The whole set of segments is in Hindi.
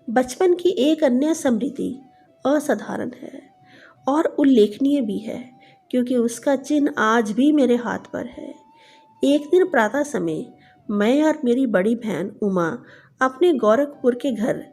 बचपन की एक अन्य स्मृति असाधारण है और उल्लेखनीय भी है, क्योंकि उसका चिन्ह आज भी मेरे हाथ पर है। एक दिन प्रातः समय मैं और मेरी बड़ी बहन उमा अपने गोरखपुर के घर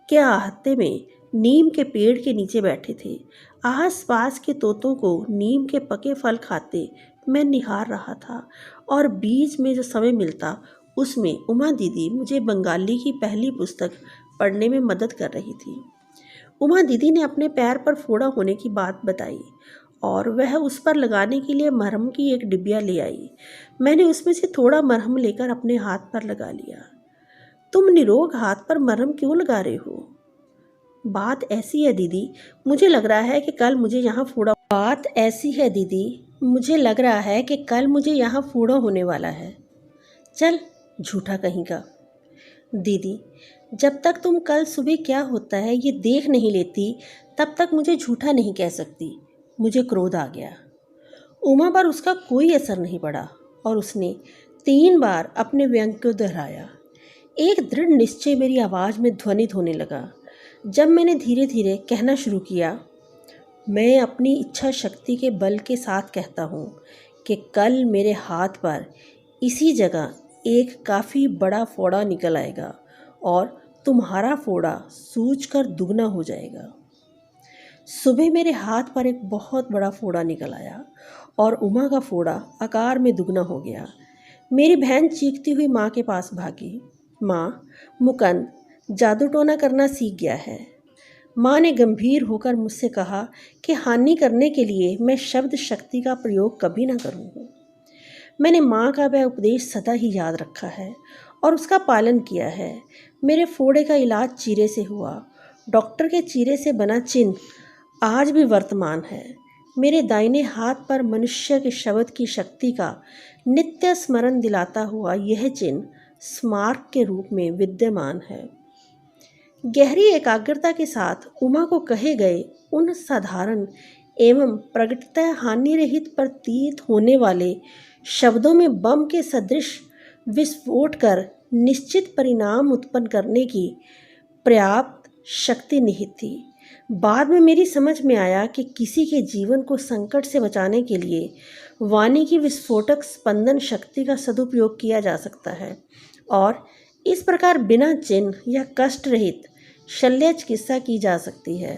के आहते में नीम के पेड़ के नीचे बैठे थे। आस पास के तोतों को नीम के पके फल खाते मैं निहार रहा था, और बीच में जो समय मिलता उसमें उमा दीदी मुझे बंगाली की पहली पुस्तक पढ़ने में मदद कर रही थी। उमा दीदी ने अपने पैर पर फोड़ा होने की बात बताई और वह उस पर लगाने के लिए मरहम की एक डिबिया ले आई। मैंने उसमें से थोड़ा मरहम लेकर अपने हाथ पर लगा लिया। तुम निरोग हाथ पर मरहम क्यों लगा रहे हो? बात ऐसी है दीदी, मुझे लग रहा है कि कल मुझे यहाँ फोड़ा बात ऐसी है दीदी, मुझे लग रहा है कि कल मुझे यहाँ फोड़ा होने वाला है। चल, झूठा कहीं का। दीदी, जब तक तुम कल सुबह क्या होता है ये देख नहीं लेती, तब तक मुझे झूठा नहीं कह सकती। मुझे क्रोध आ गया। उमा पर उसका कोई असर नहीं पड़ा और उसने 3 बार अपने व्यंग को दोहराया। एक दृढ़ निश्चय मेरी आवाज़ में ध्वनित होने लगा। जब मैंने धीरे धीरे कहना शुरू किया, मैं अपनी इच्छा शक्ति के बल के साथ कहता हूँ कि कल मेरे हाथ पर इसी जगह एक काफ़ी बड़ा फोड़ा निकल आएगा और तुम्हारा फोड़ा सूजकर दुगना हो जाएगा। सुबह मेरे हाथ पर एक बहुत बड़ा फोड़ा निकल आया और उमा का फोड़ा आकार में दुगना हो गया। मेरी बहन चीखती हुई माँ के पास भागी। माँ, मुकंद जादू टोना करना सीख गया है। माँ ने गंभीर होकर मुझसे कहा कि हानि करने के लिए मैं शब्द शक्ति का प्रयोग कभी ना करूँगा। मैंने माँ का वह उपदेश सदा ही याद रखा है और उसका पालन किया है। मेरे फोड़े का इलाज चीरे से हुआ। डॉक्टर के चीरे से बना चिन्ह आज भी वर्तमान है। मेरे दाहिने हाथ पर मनुष्य के शब्द की शक्ति का नित्य स्मरण दिलाता हुआ यह चिन्ह स्मारक के रूप में विद्यमान है। गहरी एकाग्रता के साथ उमा को कहे गए उन साधारण एवं प्रगटतः हानि रहित प्रतीत होने वाले शब्दों में बम के सदृश विस्फोट कर निश्चित परिणाम उत्पन्न करने की पर्याप्त शक्ति निहित थी। बाद में मेरी समझ में आया कि किसी के जीवन को संकट से बचाने के लिए वाणी की विस्फोटक स्पंदन शक्ति का सदुपयोग किया जा सकता है और इस प्रकार बिना चिन्ह या कष्ट रहित शल्य चिकित्सा की जा सकती है।